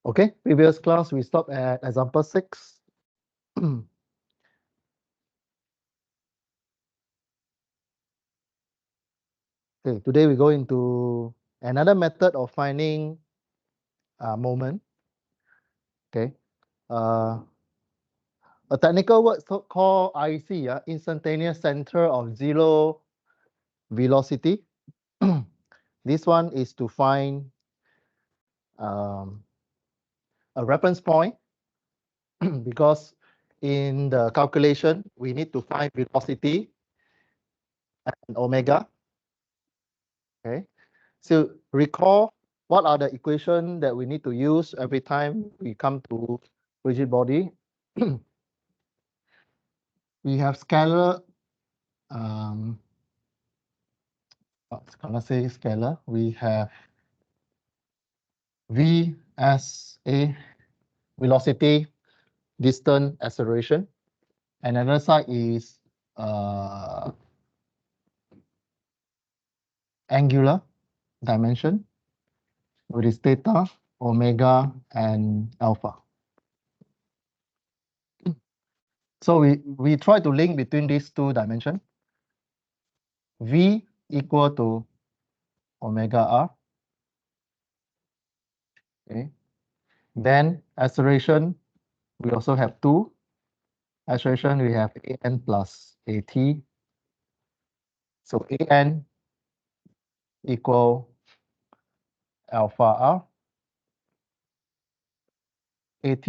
Okay, previous class we stopped at example 6. Okay, today we go into another method of finding moment. Okay, a technical word called IC, Instantaneous Center of Zero Velocity. This one is to find a reference point because in the calculation we need to find velocity and omega. Okay, so recall what are the equations that we need to use every time we come to rigid body. We have scalar, what's gonna say scalar? We have V as a velocity, distance, acceleration. And another side is angular dimension, which is theta, omega, and alpha. So we try to link between these two dimensions. V equal to omega r. Okay. Then acceleration, we also have two. Acceleration, we have an plus at. So an equal alpha r. At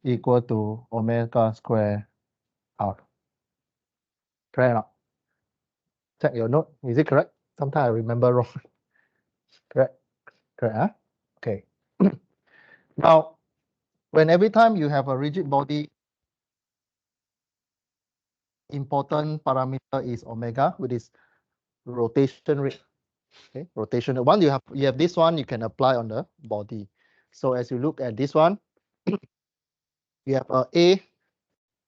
equal to omega square r. Correct or not? Check your note. Is it correct? Sometimes I remember wrong. Correct. Correct, huh? Okay. Now, when every time you have a rigid body, important parameter is omega, which is rotation rate. Okay, rotation. One you have this one, you can apply on the body. So as you look at this one, you have a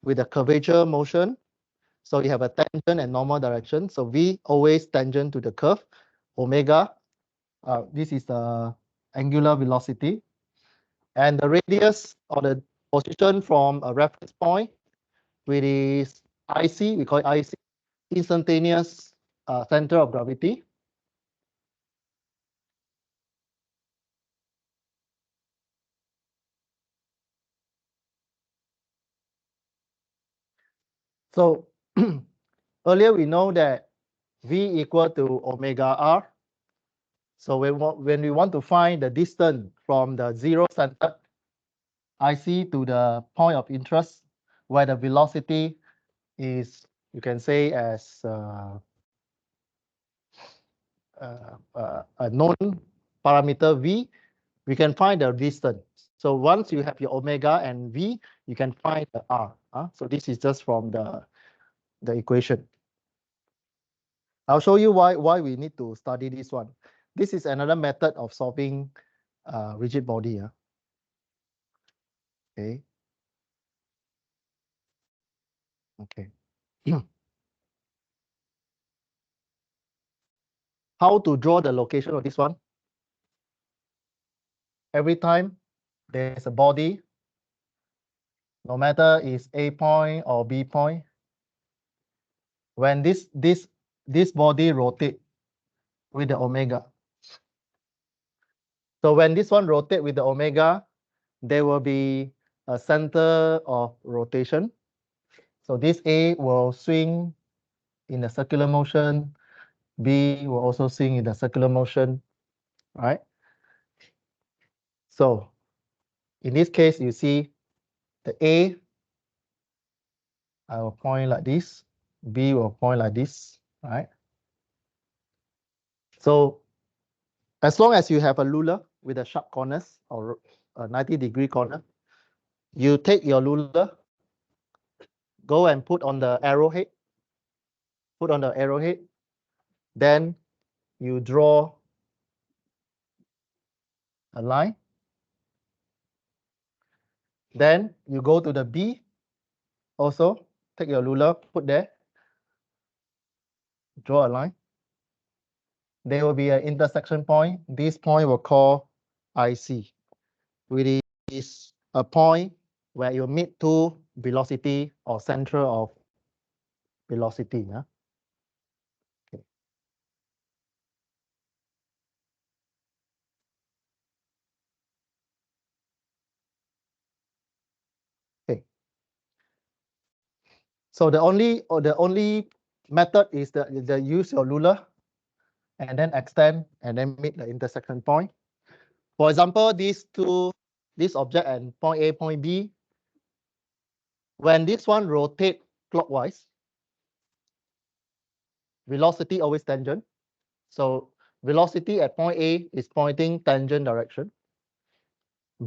with a curvature motion. So you have a tangent and normal direction. So V always tangent to the curve. Omega, this is the angular velocity. And the radius or the position from a reference point, which is IC, we call it IC, instantaneous center of gravity. So earlier we know that V equal to omega r. So when we want to find the distance from the zero center IC to the point of interest, where the velocity is, you can say as a known parameter V, we can find the distance. So once you have your omega and V, you can find the R. So this is just from the equation. I'll show you why we need to study this one. This is another method of solving rigid body. Okay. Okay. How to draw the location of this one? Every time there's a body, no matter is A point or B point, when this body rotate with the omega. So when this one rotate with the omega, there will be a center of rotation. So this A will swing in a circular motion. B will also swing in the circular motion, right? So in this case, you see the A, I will point like this. B will point like this, right? So as long as you have a ruler with a sharp corners or a 90-degree corner, you take your ruler, go and put on the arrowhead, then you draw a line. Then you go to the B, also take your ruler, put there, draw a line. There will be an intersection point. This point we'll call IC, which is a point where you meet two velocity or center of velocity. Yeah? Okay. Okay. So the only method is the use your ruler and then extend and then meet the intersection point. For example, this object and point A, point B, when this one rotate clockwise, velocity always tangent. So velocity at point A is pointing tangent direction.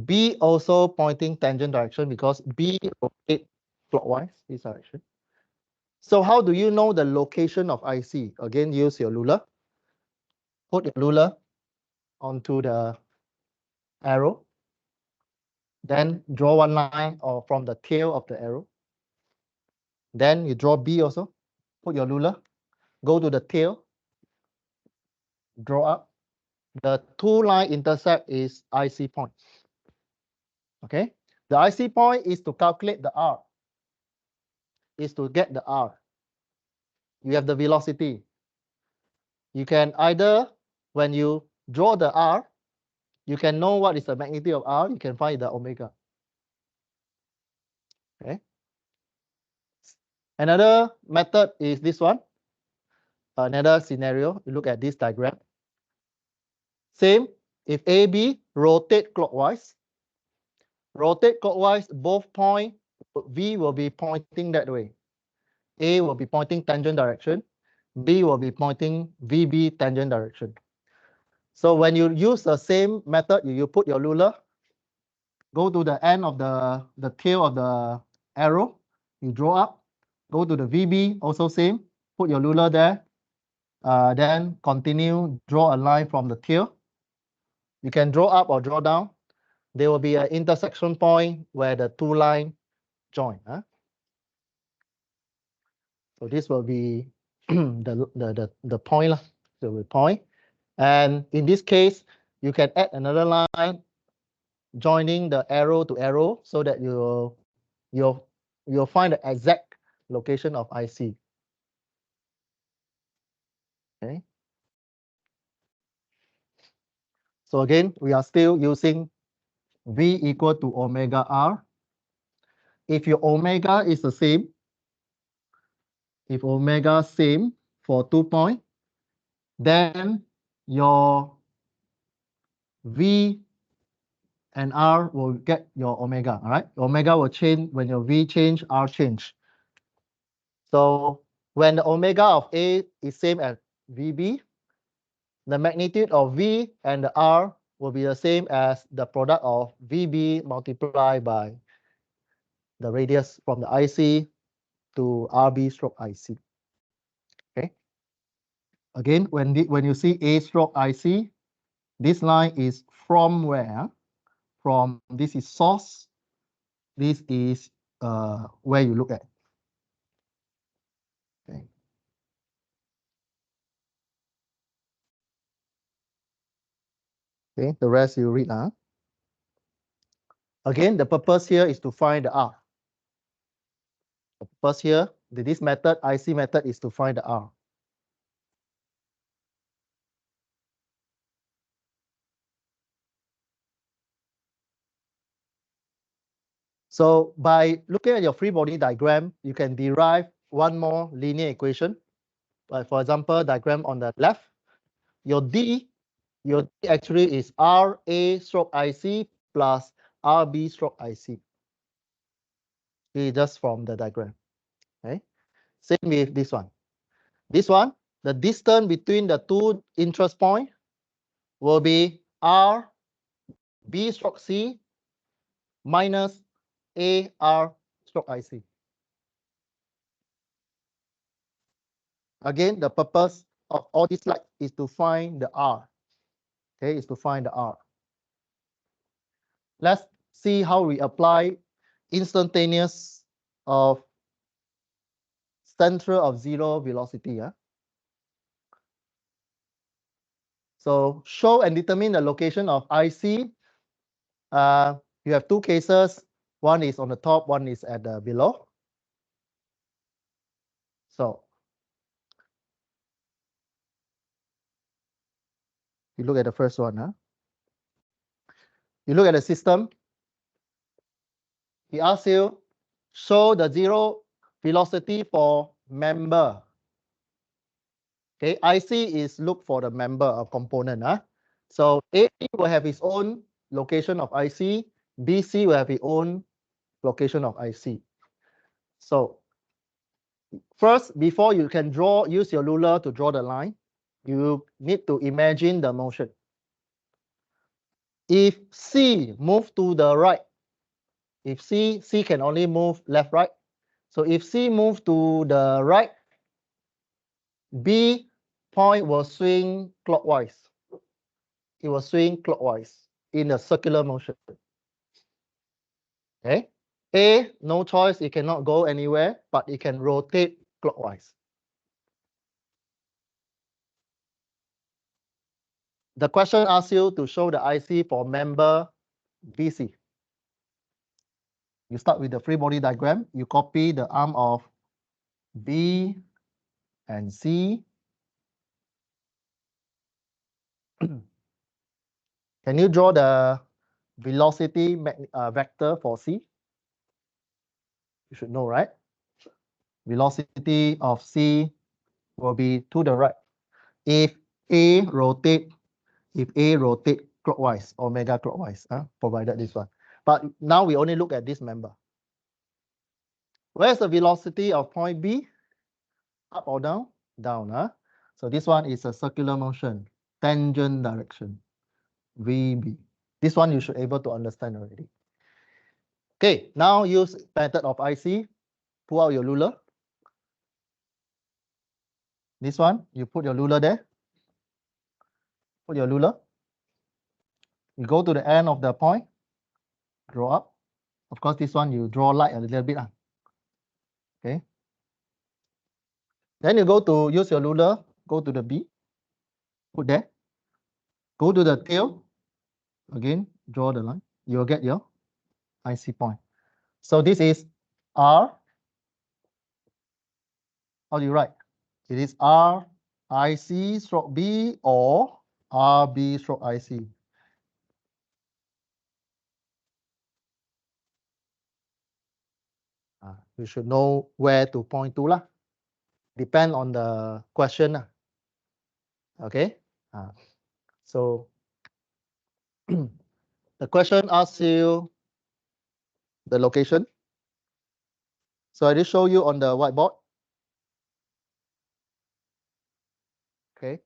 B also pointing tangent direction because B rotate clockwise this direction. So how do you know the location of IC? Again, use your ruler. Put your ruler onto the arrow. Then draw one line or from the tail of the arrow. Then you draw B also. Put your ruler. Go to the tail. Draw up. The two line intersect is IC point. Okay. The IC point is to calculate the R. Is to get the R. You have the velocity. You can either, when you draw the R, you can know what is the magnitude of R. You can find the omega. Okay. Another method is this one. Another scenario. You look at this diagram. Same. If AB rotate clockwise, both point V will be pointing that way. A will be pointing tangent direction. B will be pointing VB tangent direction. So when you use the same method, you put your ruler, go to the end of the tail of the arrow, you draw up, go to the VB, also same, put your ruler there, then continue, draw a line from the tail. You can draw up or draw down. There will be an intersection point where the two lines join. So this will be the point, the point. And in this case, you can add another line joining the arrow to arrow so that you'll find the exact location of IC. Okay. So again, we are still using V equal to omega R. If your omega is the same, if omega same for 2 points, then your V and R will get your omega. All right, omega will change when your V change, R change. So when the omega of A is same as VB, the magnitude of V and the R will be the same as the product of VB multiplied by the radius from the IC to RB stroke IC. Okay. Again, when you see A stroke IC, this line is from where? From this is source. This is where you look at. Okay. Okay. The rest you read. Again, the purpose here is to find the R. The purpose here, this method, IC method, is to find the R. So by looking at your free body diagram, you can derive one more linear equation. For example, diagram on the left, your D actually is RA stroke IC plus RB stroke IC. Okay, just from the diagram. Okay. Same with this one. This one, the distance between the two interest points will be RB stroke C minus AR stroke IC. Again, the purpose of all these slides is to find the R. Okay, is to find the R. Let's see how we apply instantaneous of center of zero velocity. So show and determine the location of IC You have two cases. One is on the top, one is at the below. So you look at the first one. You look at the system. He asks you, show the zero velocity for member. Okay, IC is look for the member or component. So A will have its own location of IC, BC will have its own location of IC. So first, before you can use your ruler to draw the line, you need to imagine the motion. If C move to the right, if C can only move left, right. So if C move to the right, B point will swing clockwise. It will swing clockwise in a circular motion. Okay. A, no choice, it cannot go anywhere, but it can rotate clockwise. The question asks you to show the IC for member BC. You start with the free body diagram. You copy the arm of B and C. Can you draw the velocity vector for C? You should know, right? Velocity of C will be to the right. If A rotate clockwise, omega clockwise, provided this one. But now we only look at this member. Where's the velocity of point B? Up or down? Down. So this one is a circular motion, tangent direction, VB. This one you should able to understand already. Okay, now use method of IC. Pull out your ruler. This one, you put your ruler there. Put your ruler. You go to the end of the point. Draw up. Of course, this one you draw light a little bit. Okay. Then you go to use your ruler. Go to the B. Put there. Go to the tail. Again, draw the line. You will get your IC point. So this is R. How do you write? It is R IC stroke B or RB stroke IC. You should know where to point to lah. Depend on the question. Okay. So the question asks you the location. So I just show you on the whiteboard. Okay.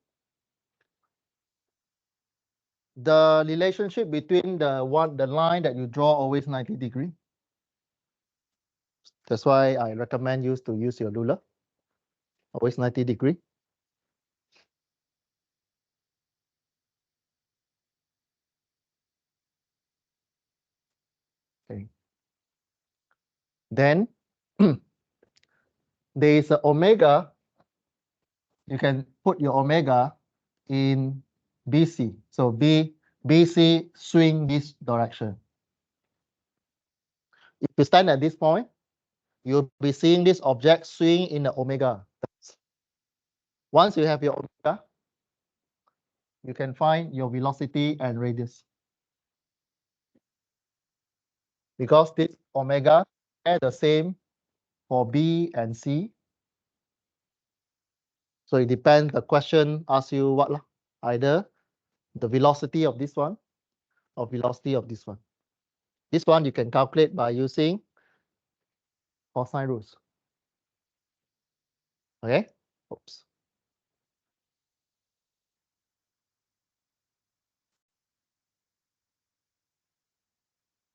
The relationship between the line that you draw always 90 degree. That's why I recommend you to use your ruler. Always 90 degree. Okay. Then there is a omega. You can put your omega in BC. So BC swing this direction. If you stand at this point, you'll be seeing this object swing in the omega. Once you have your omega, you can find your velocity and radius. Because this omega are the same for B and C. So it depends, the question asks you what? Either the velocity of this one or velocity of this one. This one you can calculate by using cosine rules. Okay? Oops.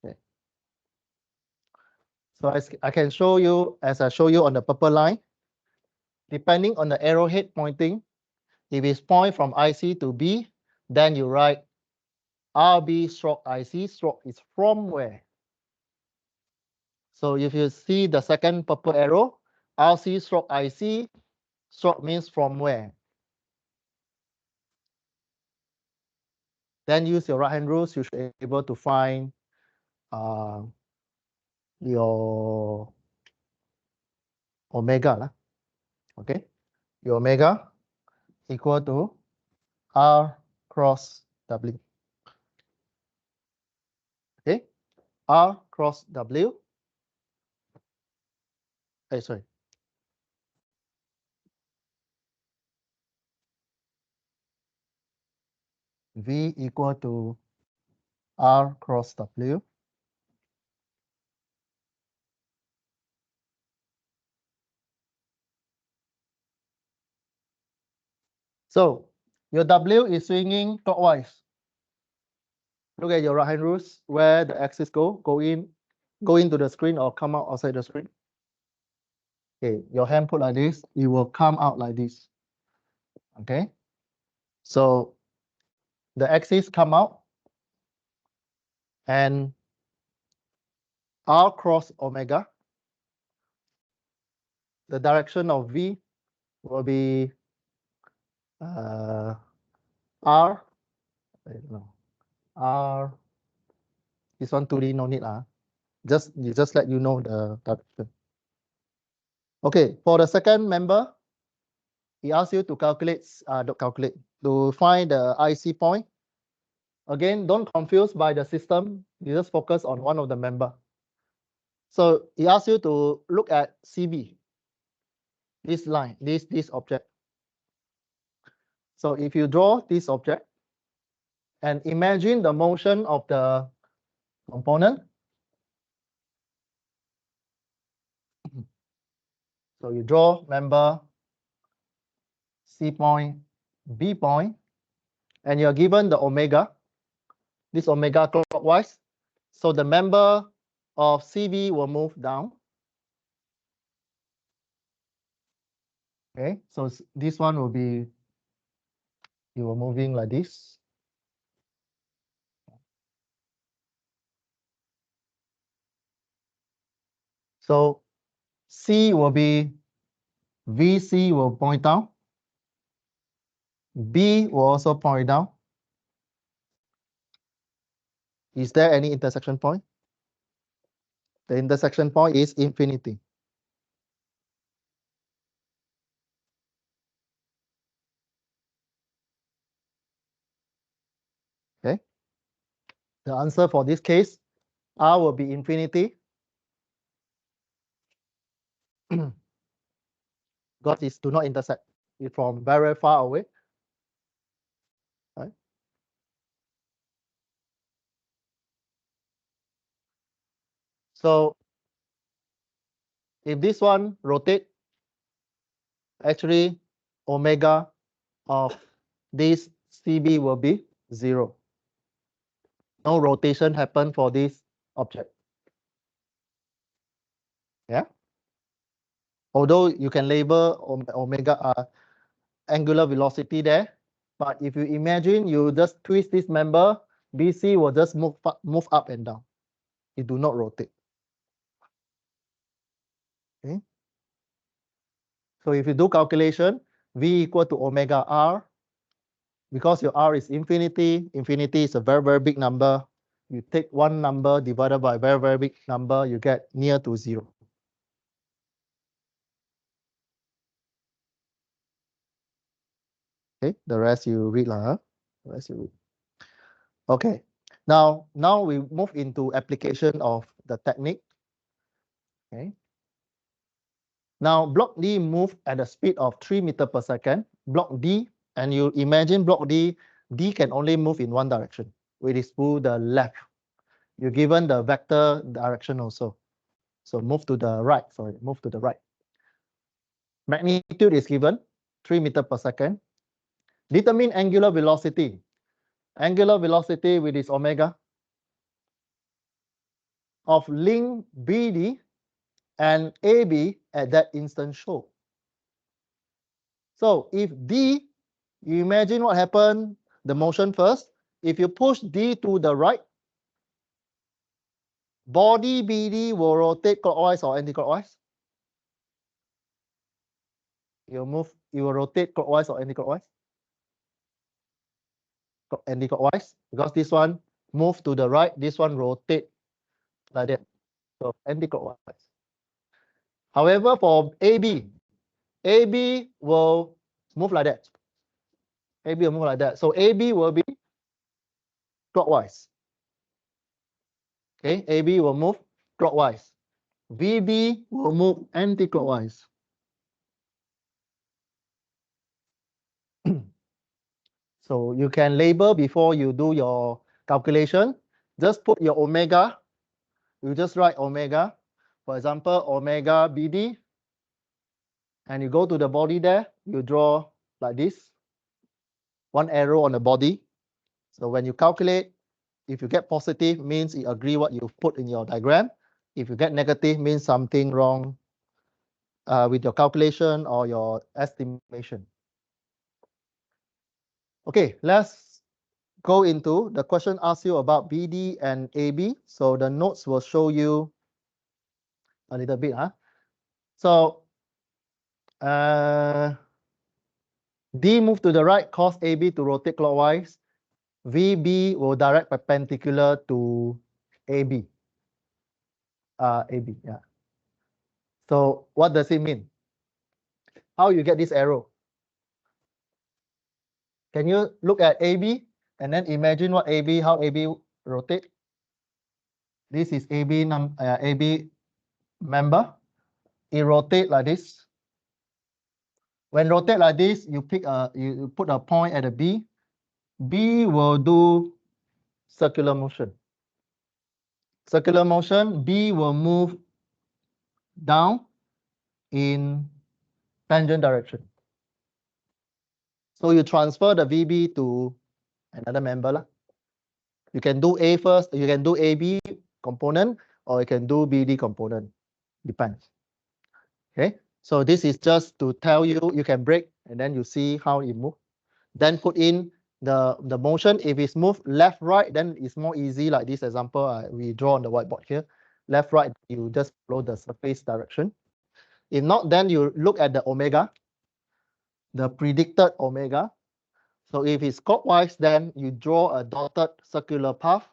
Okay. So I can show you, as I show you on the purple line, depending on the arrowhead pointing, if it's point from IC to B, then you write RB stroke IC stroke is from where? So if you see the second purple arrow, RC stroke IC stroke means from where? Then use your right hand rules, you should be able to find your omega lah. Okay, your omega equal to R cross W. Okay, R cross W. Sorry. V equal to R cross W. So your W is swinging clockwise. Look at your right hand rules where the axis go into the screen or come out outside the screen. Okay, your hand put like this, it will come out like this. Okay, so the axis come out and R cross omega, the direction of V will be R, no, R, this one 2D no need just let you know the direction. Okay, for the second member, he asks you to to find the IC point. Again, don't confuse by the system. You just focus on one of the member. So he asks you to look at CB, this line, this object. So if you draw this object and imagine the motion of the component. So you draw member C point, B point, and you're given the omega, this omega clockwise. So the member of CB will move down. Okay, so this one will be, you are moving like this. So C will be, VC will point down. B will also point down. Is there any intersection point? The intersection point is infinity. Okay. The answer for this case, R will be infinity. Because it do not intersect. It's from very far away. Right? So if this one rotate, actually omega of this CB will be 0. No rotation happen for this object. Yeah. Although you can label omega angular velocity there, but if you imagine you just twist this member, BC will just move up and down. It do not rotate. Okay. So if you do calculation, V equal to omega R, because your R is infinity, infinity is a very, very big number. You take one number divided by a very, very big number, you get near to 0. Okay, the rest you read lah. The rest you read. Okay, now we move into application of the technique. Okay. Now block D move at a speed of 3 meters per second. Block D, and you imagine block D, D can only move in one direction, which is to the left. You're given the vector direction also. So move to the right, move to the right. Magnitude is given, 3 meters per second. Determine angular velocity. Angular velocity with its omega of link BD and AB at that instant show. So if D, you imagine what happened, the motion first. If you push D to the right, body BD will rotate clockwise or anti-clockwise? You will rotate clockwise or anti-clockwise? Anti-clockwise, because this one move to the right, this one rotate like that. So anti-clockwise. However, for AB will move like that. AB will move like that. So AB will be clockwise. Okay, AB will move clockwise. VB will move anti-clockwise. So you can label before you do your calculation. Just put your omega. You just write omega. For example, omega BD. And you go to the body there. You draw like this. One arrow on the body. So when you calculate, if you get positive, means you agree what you put in your diagram. If you get negative, means something wrong with your calculation or your estimation. Okay, let's go into the question asks you about BD and AB. So the notes will show you a little bit. So D move to the right, cause AB to rotate clockwise. VB will direct perpendicular to AB. AB, yeah. So what does it mean? How you get this arrow? Can you look at AB and then imagine what AB, how AB rotate? This is AB AB member. It rotate like this. When rotate like this, you pick you put a point at a B. B will do circular motion. Circular motion, B will move down in tangent direction. So you transfer the VB to another member. You can do A first, you can do AB component, or you can do BD component. Depends. Okay, so this is just to tell you, you can break and then you see how it moves. Then put in the motion. If it's moved left, right, then it's more easy. Like this example we draw on the whiteboard here. Left, right, you just follow the surface direction. If not, then you look at the omega, the predicted omega. So if it's clockwise, then you draw a dotted circular path,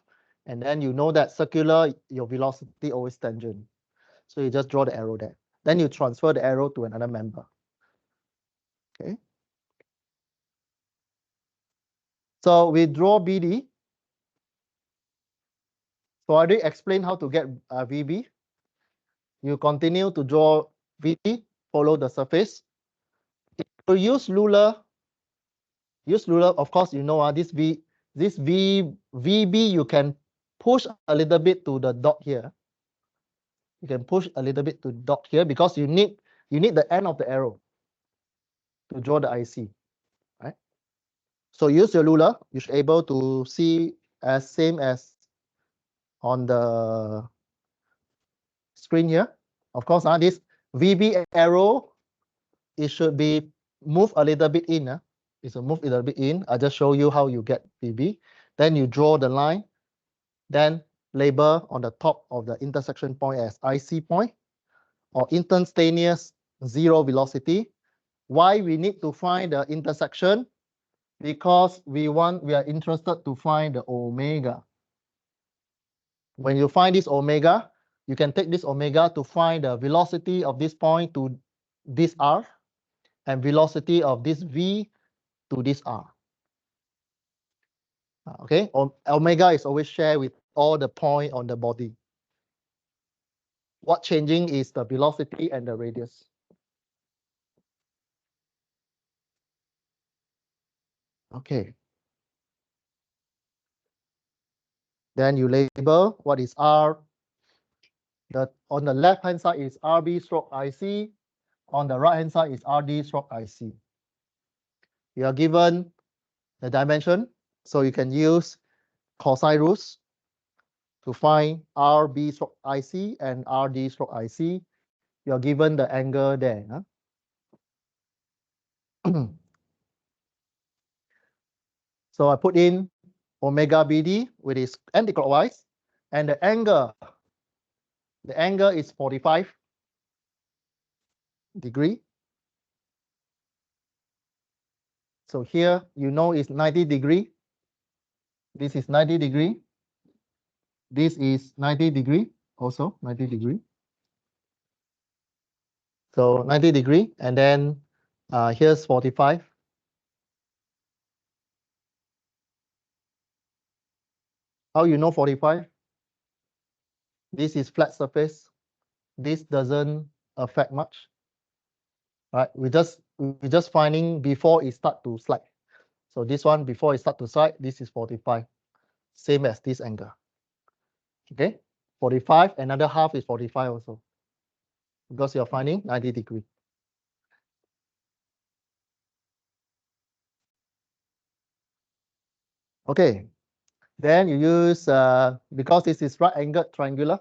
and then you know that circular, your velocity always tangent. So you just draw the arrow there. Then you transfer the arrow to another member. Okay. So we draw BD. So I already explained how to get VB. You continue to draw VB, follow the surface. If you use ruler, of course, you know this VB, you can push a little bit to the dot here. You can push a little bit to dot here because you need the end of the arrow to draw the IC, right? So use your ruler. You should be able to see same as on the screen here. Of course, this VB arrow, it should be move a little bit in. It's a move a little bit in. I just show you how you get VB. Then you draw the line. Then label on the top of the intersection point as IC point or instantaneous zero velocity. Why we need to find the intersection? Because we are interested to find the omega. When you find this omega, you can take this omega to find the velocity of this point to this R and velocity of this V to this R. Okay, omega is always shared with all the points on the body. What changing is the velocity and the radius. Okay. Then you label what is R. On the left hand side is RB stroke IC. On the right hand side is RD stroke IC. You are given the dimension, so you can use cosine rules to find RB stroke IC and RD stroke IC. You are given the angle there. So I put in omega BD, which is anti-clockwise, and the angle is 45 degree. So here you know it's 90 degree. This is 90 degree. This is 90 degree. also 90 degree. So 90 degree, and then here's 45. How you know 45? This is flat surface. This doesn't affect much. Right? We just finding before it start to slide. So this one before it start to slide, this is 45. Same as this angle. Okay? 45, another half is 45 also. Because you're finding 90 degree. Okay. Then you use, because this is right angled triangular,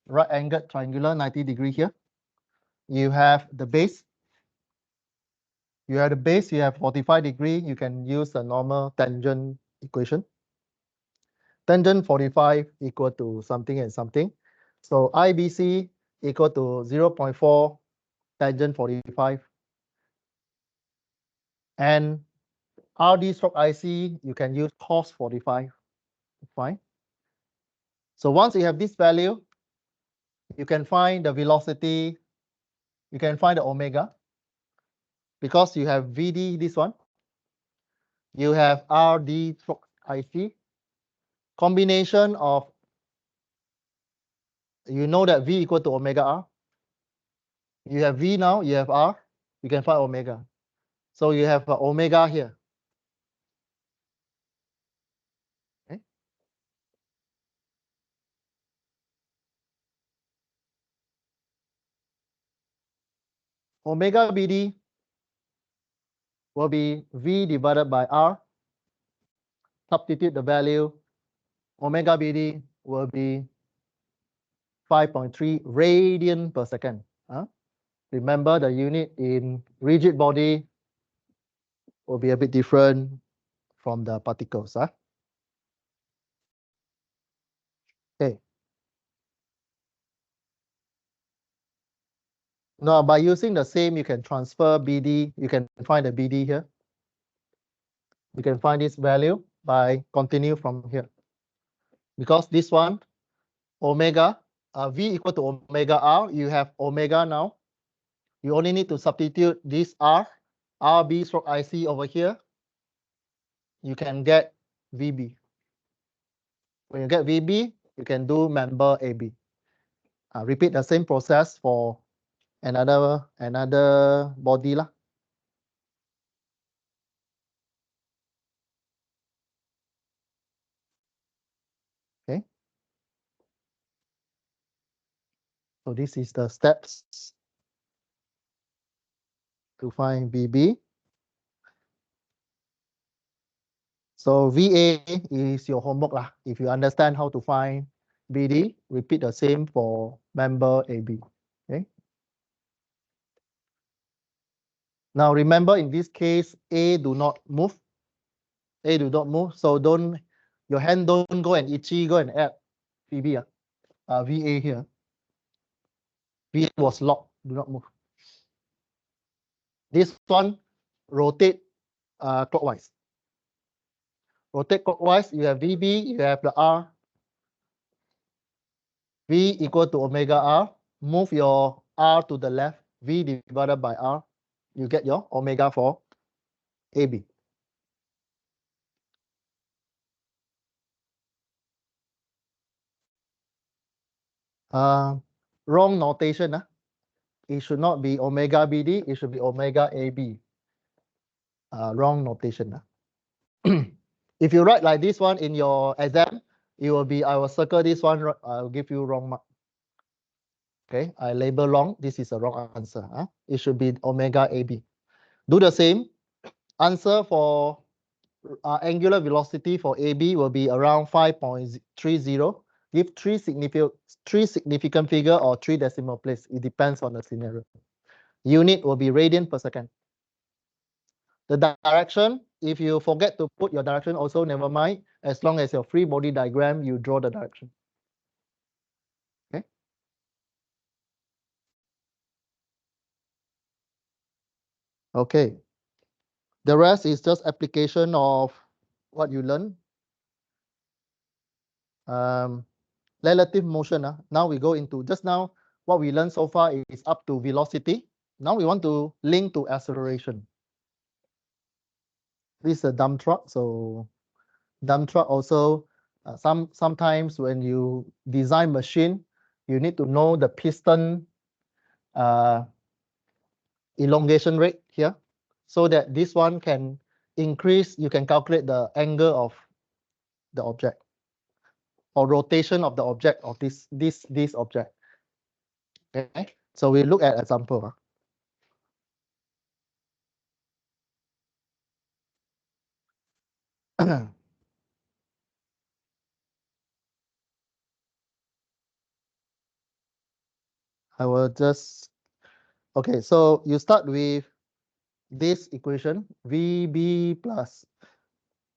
90 degree here. You have the base. You have the base, you have 45 degree. You can use the normal tangent equation. Tangent 45 equal to something and something. So IBC equal to 0.4 tangent 45. And RD stroke IC, you can use cos 45. Fine. So once you have this value, you can find the velocity, you can find the omega. Because you have VD, this one. You have RD stroke IC. Combination of, you know that V equal to omega R. You have V now, you have R, you can find omega. So you have omega here. Okay. Omega BD will be V divided by R. Substitute the value. Omega BD will be 5.3 radian per second. Remember the unit in rigid body will be a bit different from the particles. Okay. Now by using the same, you can transfer BD. You can find the BD here. You can find this value by continue from here. Because this one, omega, V equal to omega R, you have omega now. You only need to substitute this R, RB stroke IC over here. You can get VB. When you get VB, you can do member AB. Repeat the same process for another body lah. Okay. So this is the steps to find VB. So VA is your homework lah. If you understand how to find BD, repeat the same for member AB. Okay. Now remember, in this case, A do not move. A do not move. So your hand don't go and itchy, go and add VB. VA here. VA was locked, do not move. This one, rotate clockwise. Rotate clockwise, you have VB, you have the R. V equal to omega R. Move your R to the left, V divided by R. You get your omega for AB. Wrong notation. It should not be omega BD, it should be omega AB. Wrong notation. If you write like this one in your exam, it will be, I will circle this one, I'll give you wrong mark. Okay, I label wrong, this is a wrong answer. It should be omega AB. Do the same. Answer for angular velocity for AB will be around 5.30. Give three significant figure or 3 decimal place. It depends on the scenario. Unit will be radian per second. The direction, if you forget to put your direction also, never mind. As long as your free body diagram, you draw the direction. Okay. Okay. The rest is just application of what you learn. relative motion. Now we go into, just now, what we learned so far is up to velocity. Now we want to link to acceleration. This is a dump truck, so dump truck also, sometimes when you design machine, you need to know the piston elongation rate here, so that this one can increase, you can calculate the angle of the object or rotation of the object of this object. Okay, so we look at example. I will just, okay, so you start with this equation, VB plus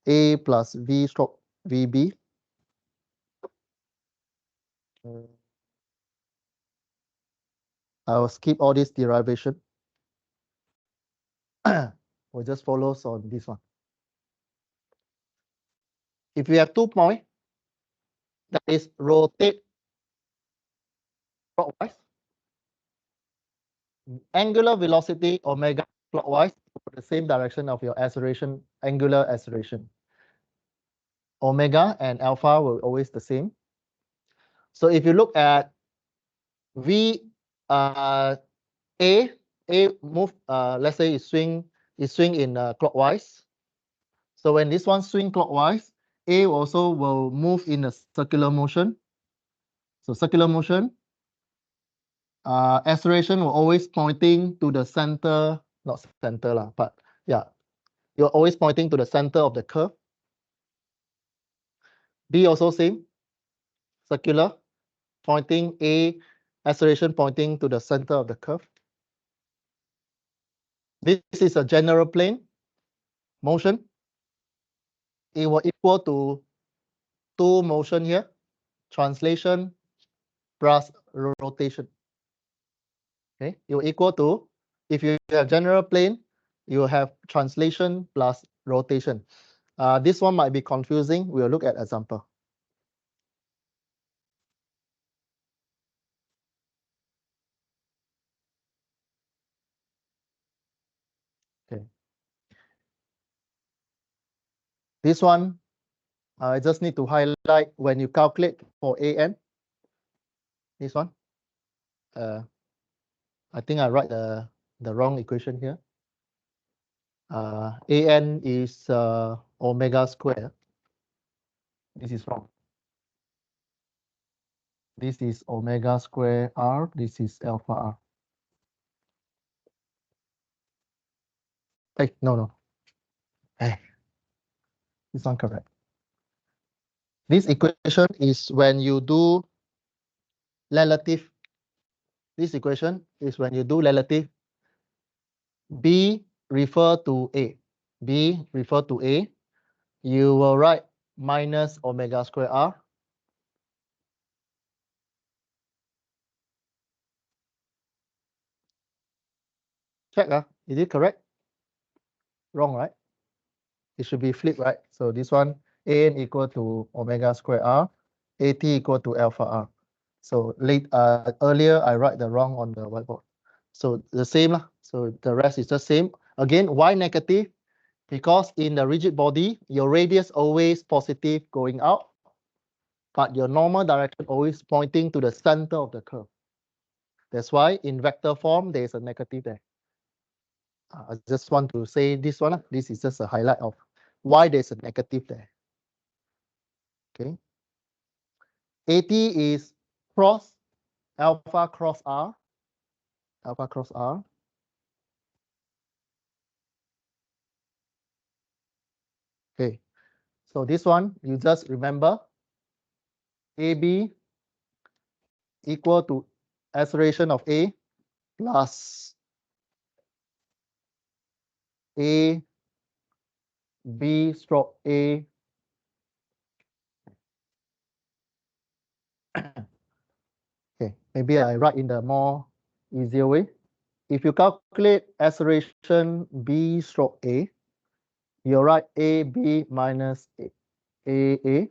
A plus V stroke VB. I will skip all this derivation. We'll just follow on this one. If we have 2 points, that is rotate clockwise, angular velocity omega clockwise for the same direction of your acceleration, angular acceleration. Omega and alpha will always the same. So if you look at V A move, let's say it swing in clockwise. So when this one swing clockwise, A also will move in a circular motion. So circular motion, acceleration will always pointing to the center, not center lah, but yeah, you're always pointing to the center of the curve. B also same, circular, pointing A, acceleration pointing to the center of the curve. This is a general plane motion. It will equal to 2 motion here, translation plus rotation. Okay, it will equal to, if you have general plane, you have translation plus rotation. This one might be confusing. We'll look at example. Okay. This one, I just need to highlight when you calculate for AN. This one, I think I write the wrong equation here. AN is omega square. This is wrong. This is omega square R. This is alpha R. Hey, no. Hey, this one correct. This equation is when you do relative. This equation is when you do relative. B refer to A. B refer to A. You will write minus omega square R. Check, is it correct? Wrong, right? It should be flipped, right? So this one, AN equal to omega square R, AT equal to alpha R. So earlier I write the wrong on the whiteboard. So the same lah. So the rest is the same. Again, why negative? Because in the rigid body, your radius always positive going out, but your normal direction always pointing to the center of the curve. That's why in vector form, there is a negative there. I just want to say this one. This is just a highlight of why there's a negative there. Okay. AT is cross alpha cross R. Alpha cross R. Okay. So this one, you just remember AB equal to acceleration of A plus A B stroke A. Okay, maybe I write in the more easier way. If you calculate acceleration B stroke A, you write AB minus AA.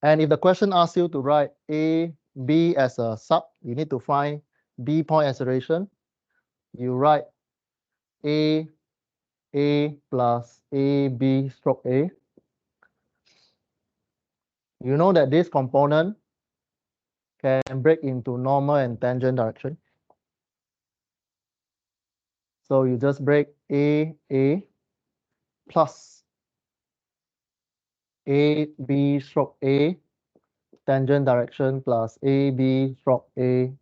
And if the question asks you to write A, B as a sub, you need to find B point acceleration. You write A plus AB stroke A. You know that this component can break into normal and tangent direction. So you just break A plus AB stroke A tangent direction plus AB stroke A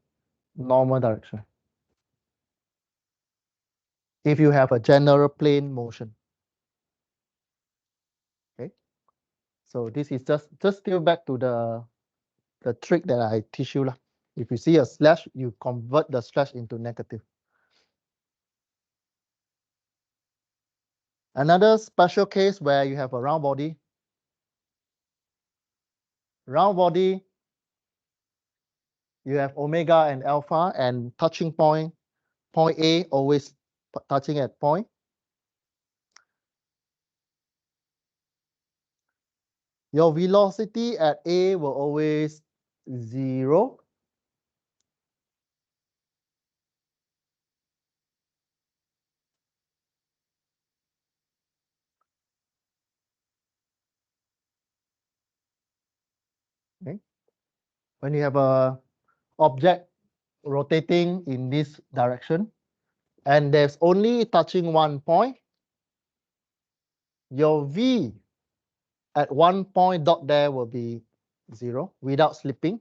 normal direction. If you have a general plane motion. Okay. So this is just still back to the trick that I teach you lah. If you see a slash, you convert the slash into negative. Another special case where you have a round body. Round body, you have omega and alpha, and touching point A always touching at point. Your velocity at A will always 0. Okay. When you have a object rotating in this direction, and there's only touching one point, your V at one point dot there will be 0 without slipping.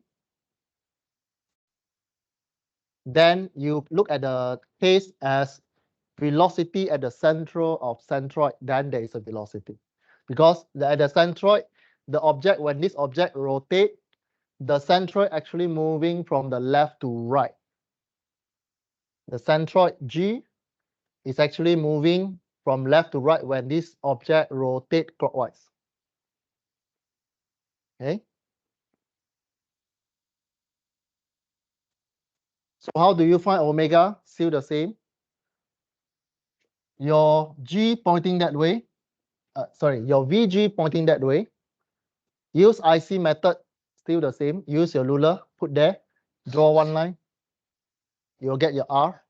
Then you look at the case as velocity at the central of centroid, then there is a velocity. Because at the centroid, the object, when this object rotates, the centroid actually moving from the left to right. The centroid G is actually moving from left to right when this object rotates clockwise. Okay. So how do you find omega? Still the same. Your G pointing that way, your VG pointing that way. Use IC method, still the same. Use your ruler, put there, draw one line. You'll get your R.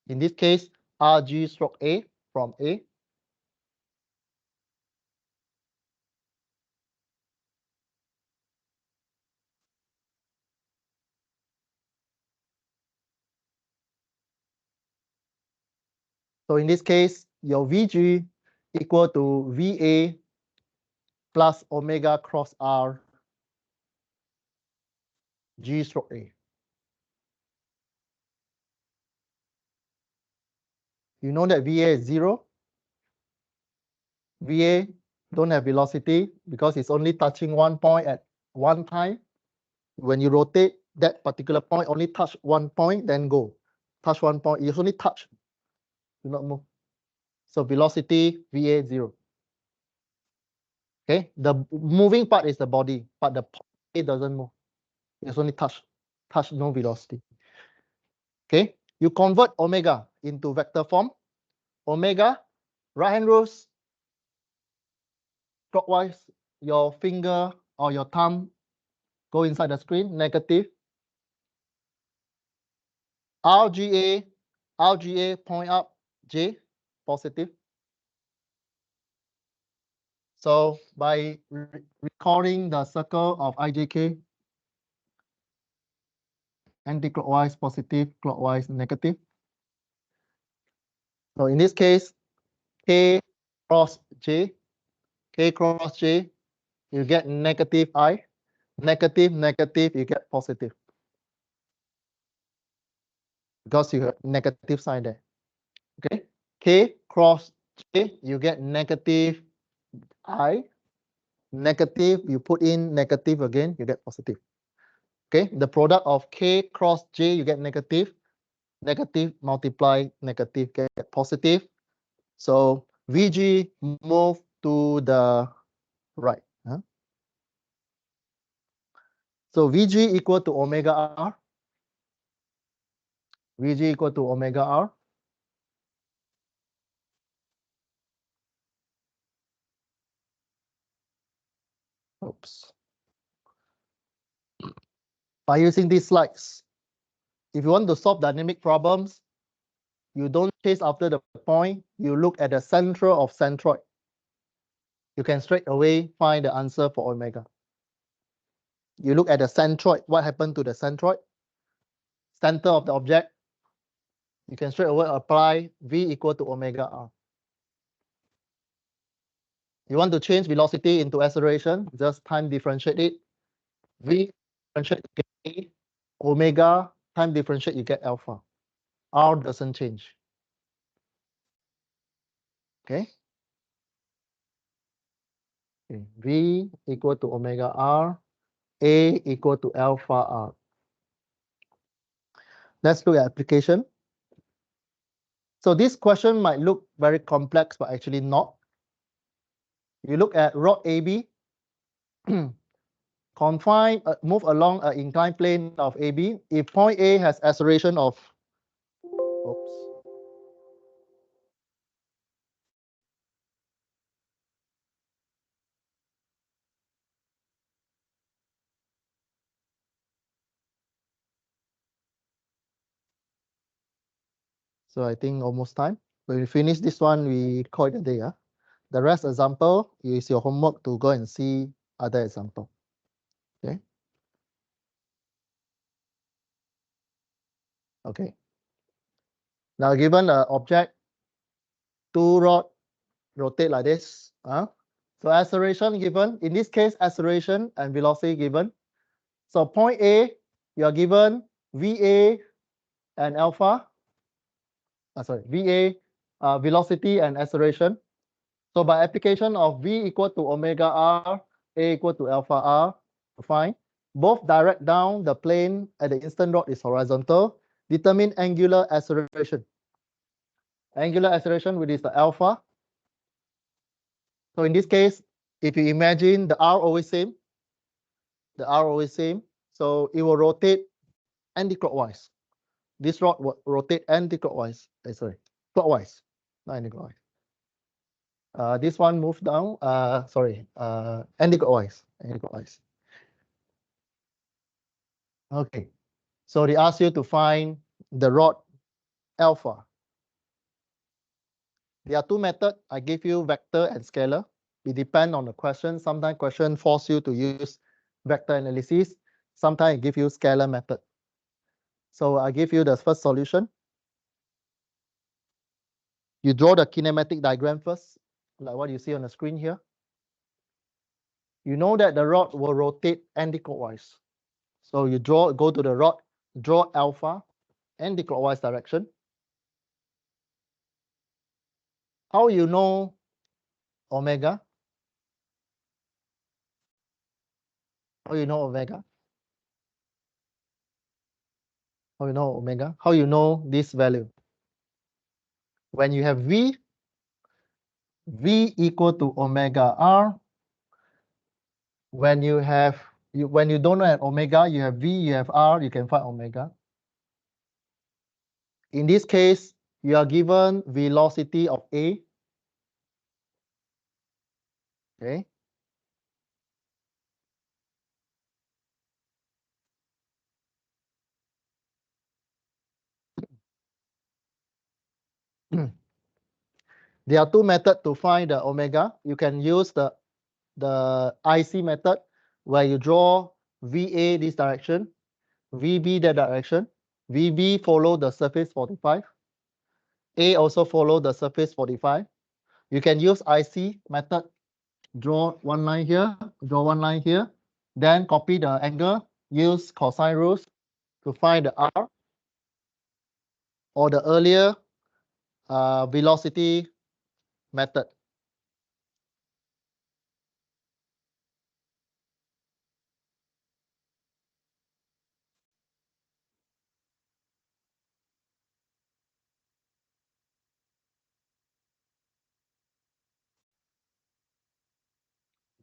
In this case, RG stroke A from A. So in this case, your VG equal to VA plus omega cross R G stroke A. You know that VA is 0. VA don't have velocity because it's only touching one point at one time. When you rotate, that particular point only touch one point, then go. Touch one point, you only touch, do not move. So velocity VA 0. Okay, the moving part is the body, but the point doesn't move. It's only touch, no velocity. Okay, you convert omega into vector form. Omega, right hand rules, clockwise, your finger or your thumb go inside the screen, negative. RGA point up, J, positive. So by recording the circle of IJK, anti-clockwise, positive, clockwise, negative. So in this case, K cross J, you get negative I. Negative, you get positive. Because you have negative sign there. Okay. K cross J, you get negative I. Negative, you put in negative again, you get positive. Okay. The product of K cross J, you get negative. Negative multiply negative, get positive. So VG move to the right. So VG equal to omega R. VG equal to omega R. Oops. by using these slides. If you want to solve dynamic problems, you don't chase after the point, you look at the central of centroid. You can straight away find the answer for omega. You look at the centroid, what happened to the centroid? Center of the object, you can straight away apply V equal to omega R. You want to change velocity into acceleration, just time differentiate it. V differentiate, you get A, omega, time differentiate, you get alpha. R doesn't change. Okay? V equal to omega R, A equal to alpha R. Let's look at application. So this question might look very complex, but actually not. You look at rod AB, confine, move along an inclined plane of AB. If point A has acceleration of, oops. So I think almost time. When we finish this one, we call it a day. The rest example is your homework to go and see other example. Okay. Okay. Now given the object, two rod rotate like this. So acceleration given, in this case, acceleration and velocity given. So point A, you are given VA and alpha. VA, velocity and acceleration. So by application of V equal to omega R, A equal to alpha R, fine. Both direct down the plane at the instant rod is horizontal. Determine angular acceleration. Angular acceleration, which is the alpha. So in this case, if you imagine the R always same, so it will rotate anti-clockwise. This rod will rotate anti-clockwise. Clockwise, not anti-clockwise. This one move down. Anti-clockwise. Okay. So they ask you to find the rod alpha. There are two methods. I give you vector and scalar. It depends on the question. Sometimes question force you to use vector analysis. Sometimes I give you scalar method. So I give you the first solution. You draw the kinematic diagram first, like what you see on the screen here. You know that the rod will rotate anti-clockwise. So you go to the rod, draw alpha, anti-clockwise direction. How you know omega? How you know omega? How you know omega? How you know this value? When you have V equal to omega R. When you don't have omega, you have V, you have R, you can find omega. In this case, you are given velocity of A. Okay. There are two methods to find the omega. You can use the IC method, where you draw VA this direction, VB that direction, VB follow the surface 45, A also follow the surface 45. You can use IC method, draw one line here, draw one line here, then copy the angle, use cosine rules to find the R, or the earlier velocity method.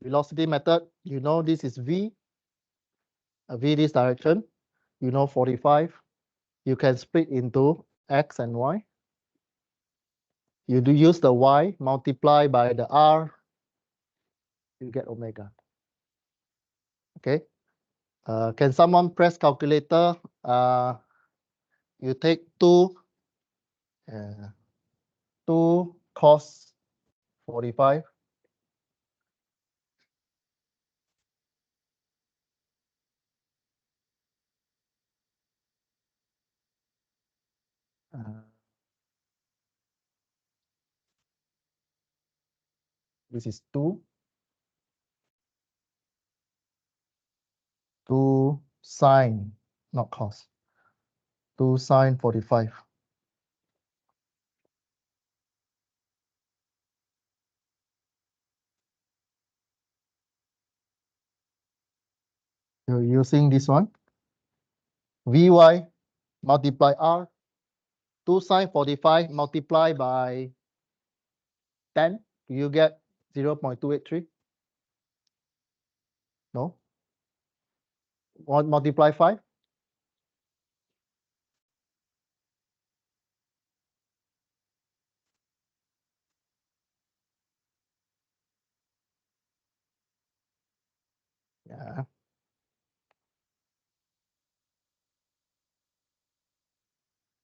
Velocity method, you know this is V, V this direction, you know 45. You can split into X and Y. You do use the Y, multiply by the R, you get omega. Okay. Can someone press calculator? You take 2 cos 45. This is 2 sine, not cos. 2 sine 45. You're using this one. Vy multiply r. 2 sine 45 multiply by 10. You get 0.283. No? Multiply 5. Yeah.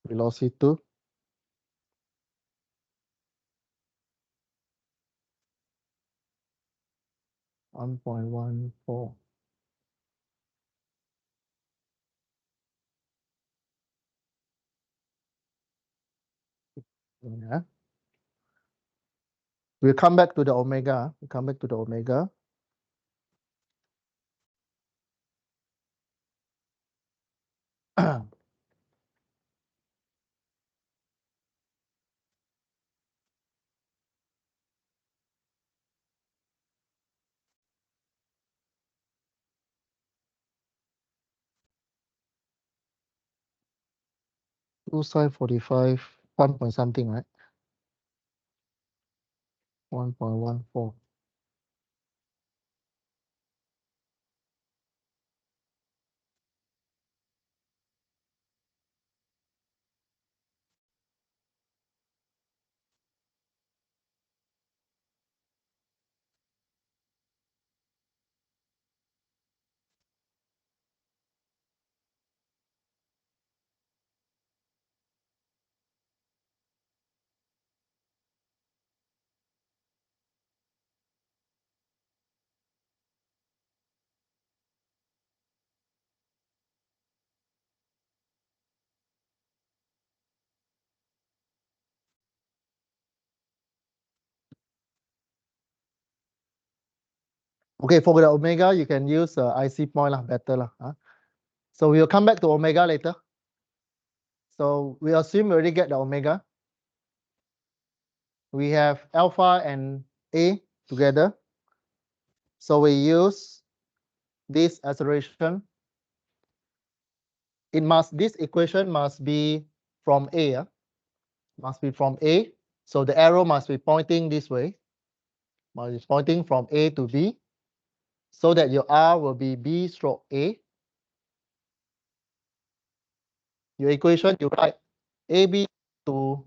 Velocity 1.14. Yeah. We'll come back to the omega. We'll come back to the omega. 2 sine 45, 1 point something, right? 1.14. Okay, for the omega, you can use IC point lah, better lah. So we'll come back to omega later. So we assume we already get the omega. We have alpha and A together. So we use this acceleration. This equation must be from A. Must be from A. So the arrow must be pointing this way. Must be pointing from A to B. So that your R will be B stroke A. Your equation, you write AB to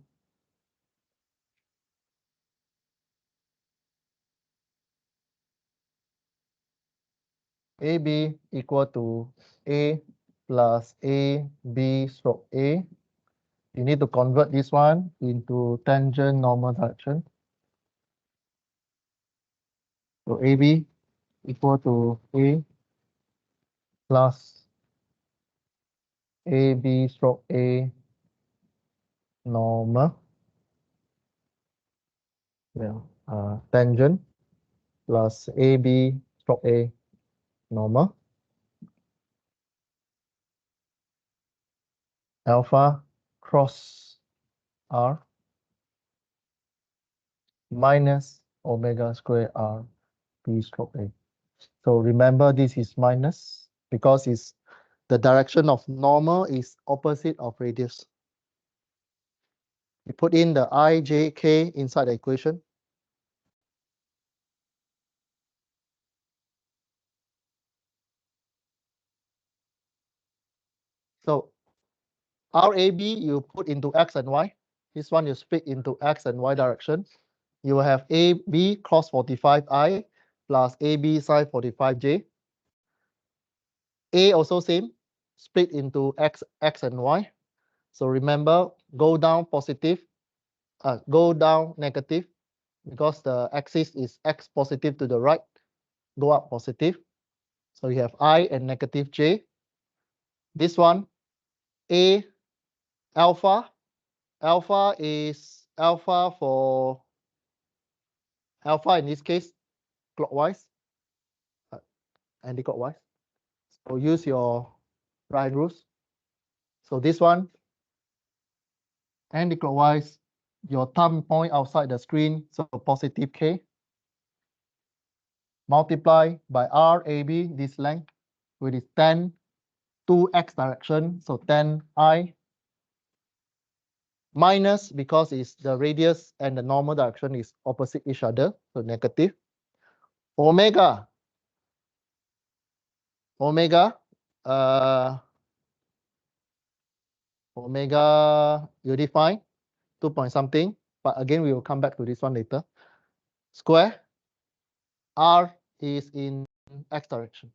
AB equal to A plus AB stroke A. You need to convert this one into tangent normal direction. So AB equal to A plus AB stroke A normal. Yeah, tangent plus AB stroke A normal. Alpha cross R minus omega square R B stroke A. So remember this is minus because it's the direction of normal is opposite of radius. You put in the I, J, K inside the equation. So RAB you put into X and Y. This one you split into X and Y direction. You will have AB cos 45I plus AB sine 45J. A also same, split into X and Y. So remember, go down positive, go down negative, because the axis is X positive to the right, go up positive. So you have I and negative J. This one, A alpha. Alpha is alpha for alpha in this case, clockwise, anti-clockwise. So use your right rules. So this one, anti-clockwise, your thumb point outside the screen, so positive K. Multiply by RAB, this length, which is 10 2x direction, so 10I, minus, because it's the radius and the normal direction is opposite each other, so negative. Omega, omega, you define 2 point something, but again, we will come back to this one later. Square, R is in X direction.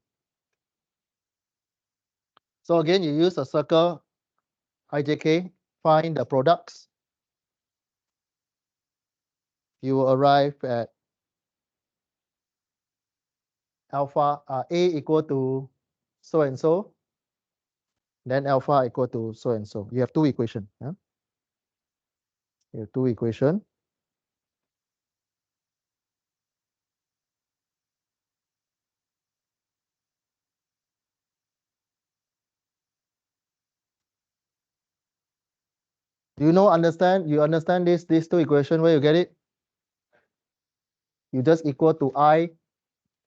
So again, you use a circle, IJK, find the products. You will arrive at alpha, A equal to so and so, then alpha equal to so and so. You have two equations. Yeah? You have two equations. Do you know, understand? You understand these two equations, where you get it? You just equal to I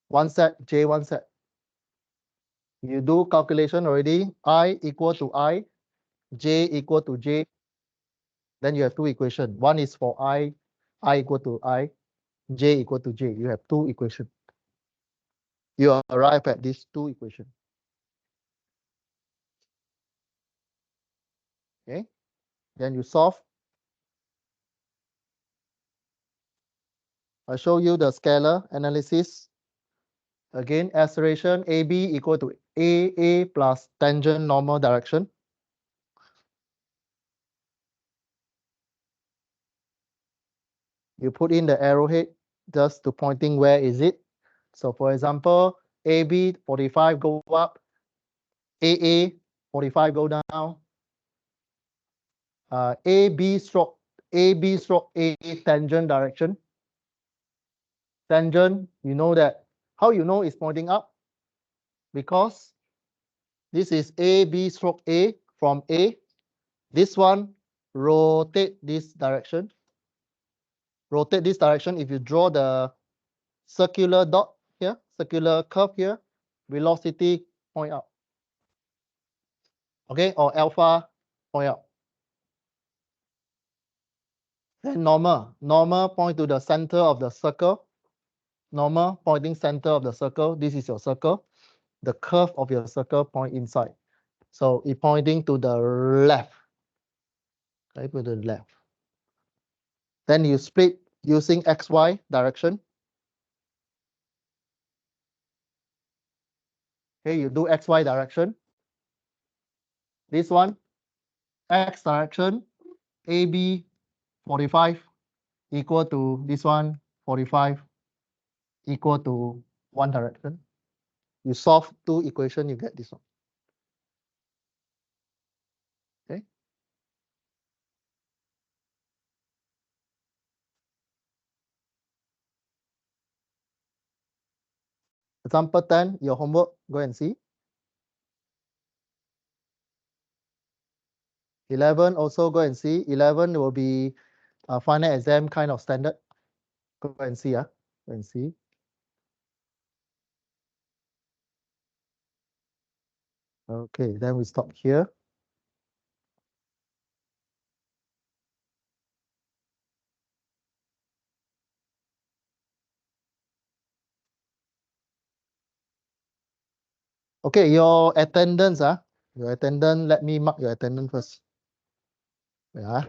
one set, J one set. You do calculation already, I equal to I, J equal to J. Then you have two equations. One is for I equal to I, J equal to J. You have two equations. You arrive at these two equations. Okay. Then you solve. I show you the scalar analysis. Again, acceleration AB equal to AA plus tangent normal direction. You put in the arrowhead just to pointing where is it. So for example, AB 45 go up, AA 45 go down, AB stroke A tangent direction. Tangent, you know that. How you know it's pointing up? Because this is AB stroke A from A. This one rotate this direction. Rotate this direction. If you draw the circular dot here, circular curve here, velocity point up. Okay, or alpha point up. Then normal point to the center of the circle. Normal pointing center of the circle. This is your circle. The curve of your circle point inside. So it pointing to the left. Okay, to the left. Then you split using XY direction. Okay, you do XY direction. This one, X direction, AB 45 equal to this one, 45 equal to one direction. You solve two equations, you get this one. Okay. Example 10, your homework, go and see. 11 also go and see. 11 will be a final exam kind of standard. Go and see. Go and see. Okay, then we stop here. Okay, your attendance. Your attendance, let me mark your attendance first. Yeah.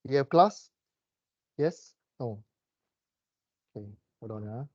You have class? Yes? No. Okay, hold on.